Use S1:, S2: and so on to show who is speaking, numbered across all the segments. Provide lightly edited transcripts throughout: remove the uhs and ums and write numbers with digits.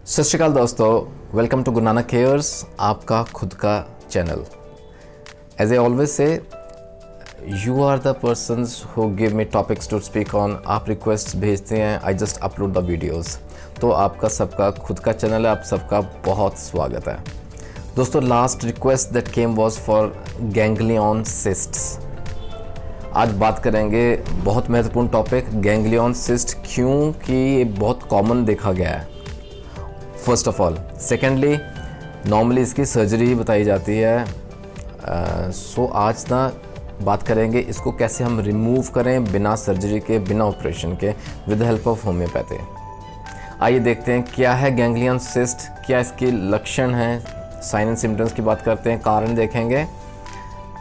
S1: सत श्रीकाल दोस्तों, welcome to Guru Nanak cares, आपका खुद का चैनल। As a always say, you are the persons who give me topics to speak on. आप रिक्वेस्ट भेजते हैं, I just upload the videos. तो आपका सबका खुद का चैनल है, आप सबका बहुत स्वागत है दोस्तों। Last request that came was for ganglion cysts. आज बात करेंगे बहुत महत्वपूर्ण टॉपिक, गैंग्लियन सिस्ट, क्योंकि ये बहुत कॉमन देखा गया है first of all. Secondly, normally इसकी सर्जरी ही बताई जाती है। सो आज ना बात करेंगे इसको कैसे हम रिमूव करें बिना सर्जरी के, बिना ऑपरेशन के, with the help of homeopathy. आइए देखते हैं क्या है गैंग्लियन सिस्ट, क्या इसके लक्षण हैं, साइन एंड सिम्टम्स की बात करते हैं, कारण देखेंगे,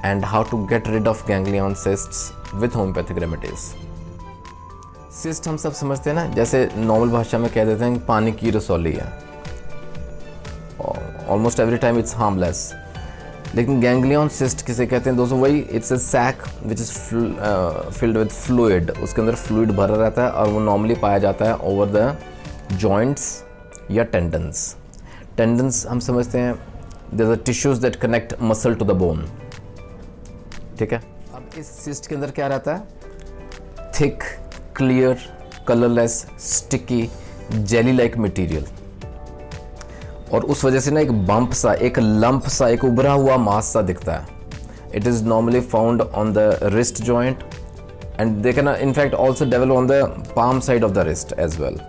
S1: and how to get rid of ganglion cysts with homoeopathic remedies. Cyst हम सब समझते हैं ना, जैसे नॉर्मल भाषा में कह देते हैं कि पानी की रसौली है, almost every time it's harmless. लेकिन गैंग्लियन सिस्ट किसे कहते हैं दोस्तों? वही, it's a sac which is filled with fluid. उसके अंदर फ्लूइड भरा रहता है और वो नॉर्मली पाया जाता है ओवर द जॉइंट्स या टेंडन्स। टेंडन्स हम समझते हैं there are tissues that connect muscle to the bone, ठीक है। अब इस सिस्ट के अंदर क्या रहता है? Thick, clear, colourless, sticky, jelly like material, और उस वजह से ना एक बम्प सा, एक लंप सा, एक उभरा हुआ मास सा दिखता है। It is normally found on the wrist joint and they can in fact also develop on the palm side of the wrist as well.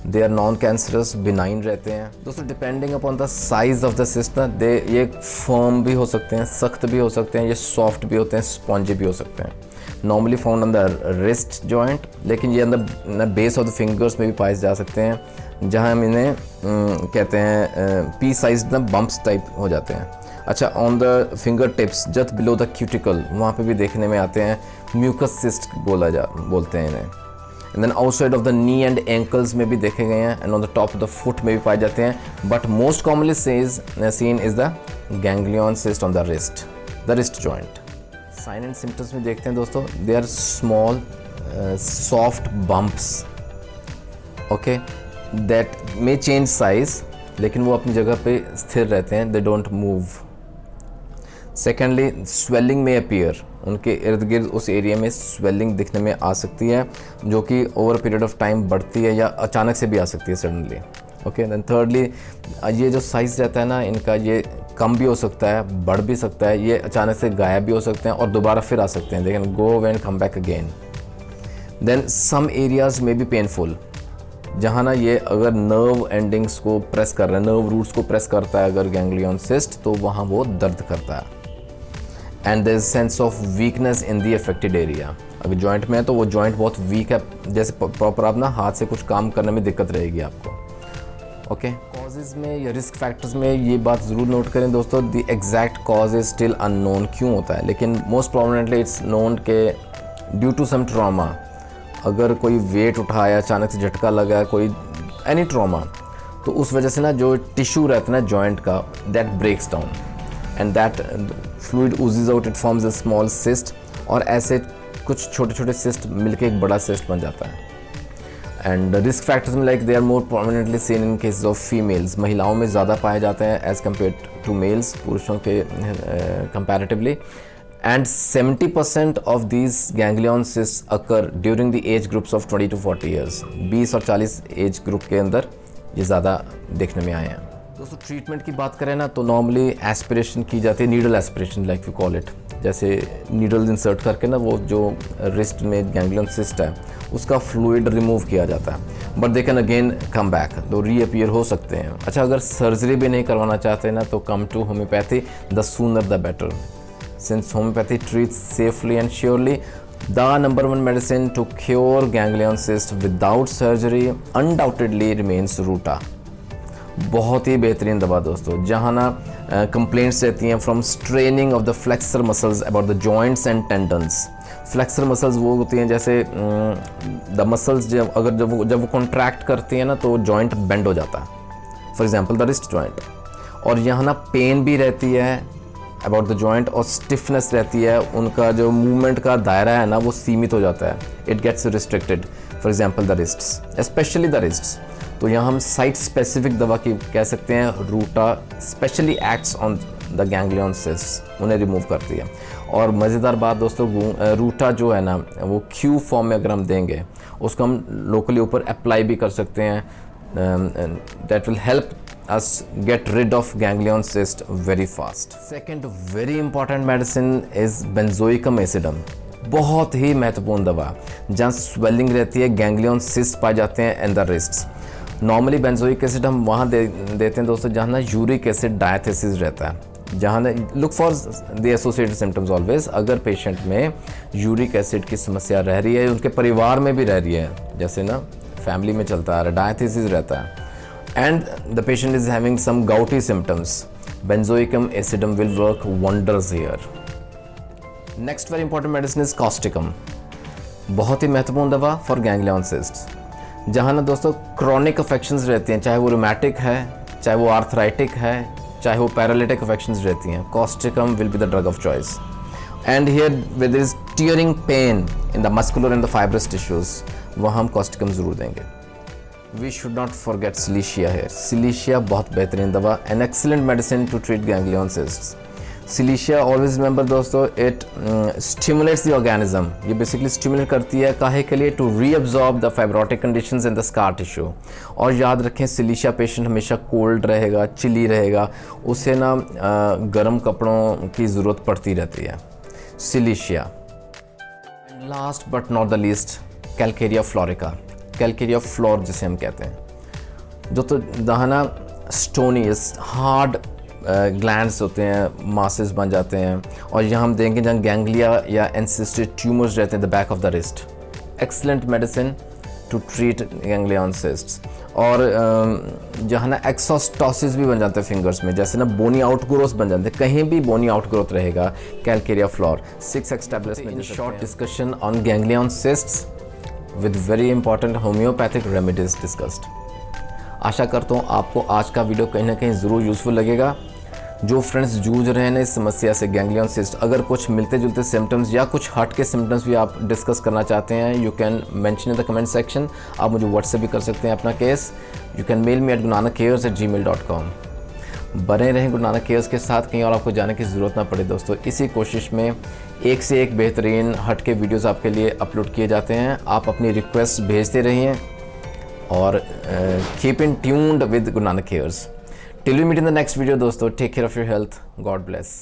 S1: They are non cancerous, benign रहते हैं दोस्तों। Depending upon the size of the cyst ना, they ये firm भी हो सकते हैं, सख्त भी हो सकते हैं, ये सॉफ्ट भी होते हैं, स्पॉन्जी भी हो सकते हैं। Normally found on the wrist joint, लेकिन ये अंदर बेस ऑफ द फिंगर्स में भी पाए जा सकते हैं, जहाँ हम इन्हें कहते हैं पी साइज ना बम्प्स टाइप हो जाते हैं। अच्छा, on the finger tips just below the cuticle, वहाँ पे भी देखने में आते हैं, म्यूकस सिस्ट बोलते हैं इन्हें। And then outside of the knee and ankles में भी देखे गए हैं, and on the top of the foot में भी पाए जाते हैं। But most commonly seen is the ganglion cyst on the wrist joint. Sign and symptoms में देखते हैं दोस्तों, they are small soft bumps, okay, that may change size, लेकिन वो अपनी जगह पे स्थिर रहते हैं, they don't move. Secondly, swelling में अपीयर, उनके इर्द गिर्द उस एरिया में स्वेलिंग दिखने में आ सकती है, जो कि ओवर पीरियड ऑफ टाइम बढ़ती है या अचानक से भी आ सकती है सडनली, ओके। देन थर्डली, ये जो साइज़ रहता है ना इनका, ये कम भी हो सकता है, बढ़ भी सकता है, ये अचानक से गायब भी हो सकते हैं और दोबारा फिर आ सकते हैं, लेकिन go and come back again. Then some areas में भी पेनफुल, जहाँ ना ये अगर नर्व एंडिंग्स को प्रेस कर रहा है, नर्व रूट्स को प्रेस करता है अगर गैंग्लियन सिस्ट, तो वहाँ वो दर्द करता है। And there is sense of weakness in the affected area. अगर जॉइंट में है तो वो जॉइंट बहुत वीक है, जैसे प्रॉपर आप ना हाथ से कुछ काम करने में दिक्कत रहेगी आपको, ओके। कॉजेज़ में या रिस्क फैक्टर्स में ये बात ज़रूर नोट करें दोस्तों, the exact cause is still unknown क्यों होता है, लेकिन मोस्ट प्रोमिनेंटली इट्स नोन के ड्यू टू सम ट्रॉमा। अगर कोई वेट उठाया, अचानक से झटका लगा, कोई एनी ट्रॉमा, तो उस वजह से ना जो टिश्यू रहता है ना जॉइंट का, that breaks down and that fluid oozes out, it forms a small cyst, और ऐसे कुछ छोटे छोटे सिस्ट मिलके एक बड़ा सिस्ट बन जाता है। एंड रिस्क फैक्टर्स में like they are more prominently seen in cases of females, महिलाओं में ज़्यादा पाए जाते हैं एज़ कम्पेयर टू मेल्स, पुरुषों के comparatively. And 70% of these ganglion cysts occur during the age groups of 20 to 40 years. 20 और 40 एज ग्रुप के अंदर ये ज़्यादा देखने में आए हैं दोस्तों। ट्रीटमेंट की बात करें ना, तो नॉर्मली एस्पिरेशन की जाती है, needle aspiration like we call it, जैसे नीडल इंसर्ट करके ना वो जो रिस्ट में गैंग्लियन सिस्ट है उसका फ्लूइड रिमूव किया जाता है। But they can again come back, तो रीअपियर हो सकते हैं। अच्छा, अगर सर्जरी भी नहीं करवाना चाहते ना, तो come to homeopathy, the sooner the better. Since homeopathy treats safely and surely, the number one medicine to cure ganglion cyst without surgery undoubtedly remains Ruta. बहुत ही बेहतरीन दवा दोस्तों, जहाँ ना कंप्लेंट्स रहती हैं from straining of the flexor muscles about the joints and tendons. Flexor muscles वो होती हैं जैसे द मसल्स जब वो कॉन्ट्रैक्ट करती हैं ना, तो जॉइंट बेंड हो जाता है, for example the wrist joint. और यहाँ ना पेन भी रहती है अबाउट द जॉइंट, और स्टिफनेस रहती है, उनका जो मूवमेंट का दायरा है ना वो सीमित हो जाता है, it gets restricted, for example the wrists, especially the wrists. तो यहाँ हम साइट स्पेसिफिक दवा की कह सकते हैं। Ruta specially acts on the ganglion cyst, उन्हें रिमूव करती है। और मज़ेदार बात दोस्तों, रूटा जो है ना वो क्यू फॉर्म में अगर हम देंगे उसको हम लोकली ऊपर अप्लाई भी कर सकते हैं। That will help us get rid of ganglion cyst very fast. Second very important medicine is benzoic acidum. बहुत ही महत्वपूर्ण दवा, जहाँ स्वेलिंग रहती है, गैंग्लियन सिस्ट पाए जाते हैं in the wrists. Normally benzoic acid हम वहाँ देते हैं दोस्तों जहाँ ना यूरिक एसिड डायथेसिस रहता है, जहाँ ना look for the associated symptoms always. अगर पेशेंट में यूरिक एसिड की समस्या रह रही है, उनके परिवार में भी रह रही है, जैसे ना फैमिली में चलता आ रहा है, डायथेसिस रहता है, and the patient is having some gouty symptoms, benzoicum acidum will work wonders here. Next very important medicine is causticum. बहुत ही महत्वपूर्ण दवा फॉर गैंग्लियन सिस्ट। जहाँ ना दोस्तों क्रॉनिक अफेक्शंस रहती हैं, चाहे वो रूमेटिक है, चाहे वो आर्थराइटिक है, चाहे वो पैरालिटिक अफेक्शंस रहती हैं, causticum will be the drug of choice. And here where there is tearing pain in the muscular and the fibrous tissues, वहाँ हम causticum ज़रूर देंगे। We should not forget Cilicia here. Cilicia बहुत बेहतरीन दवा, an excellent medicine to treat ganglion cysts. Cilicia always remember दोस्तों, it stimulates the organism. ये basically stimulate करती है काहे के लिए? To reabsorb the fibrotic conditions in the scar tissue. और याद रखें Cilicia patient हमेशा cold रहेगा, चिली रहेगा, उसे ना गर्म कपड़ों की ज़रूरत पड़ती रहती है। Cilicia. And last but not the least, Calcarea florica. Calcarea floor जिसे हम कहते हैं, जो तो दहाना स्टोनी हार्ड ग्लैंड्स होते हैं, मासेस बन जाते हैं, और यहाँ हम देंगे जहाँ गैंग्लिया या एंसिस्टेड ट्यूमर्स रहते हैं the back of the wrist. Excellent medicine to treat ganglion cysts. और जहाँ ना एक्सोस्टोसिस भी बन जाते हैं फिंगर्स में, जैसे ना बोनी आउटग्रोथ बन जाते हैं, कहीं भी बोनी आउटग्रोथ रहेगा, कैलकेरिया फ्लोर 6x टैबलेट्स में। Short discussion on ganglion cysts with very important homeopathic remedies discussed. आशा करता हूँ आपको आज का वीडियो कहीं ना कहीं ज़रूर यूज़फुल लगेगा। जो फ्रेंड्स जूझ रहे हैं इस समस्या से, गैंग्लियन सिस्ट, अगर कुछ मिलते जुलते सिम्टम्स या कुछ हट के सिम्टम्स भी आप डिस्कस करना चाहते हैं, you can mention in the comment section. आप मुझे व्हाट्सएप भी कर सकते हैं अपना केस। You can mail me at gunanakcares@gmail.com। बने रहें गुरु नानक केयर्स के साथ, कहीं और आपको जाने की ज़रूरत ना पड़े दोस्तों। इसी कोशिश में एक से एक बेहतरीन हट के वीडियोस आपके लिए अपलोड किए जाते हैं। आप अपनी रिक्वेस्ट भेजते रहिए और keep in tuned with Guru Nanak cares. Till we meet in the next video दोस्तों, take care of your health, God bless.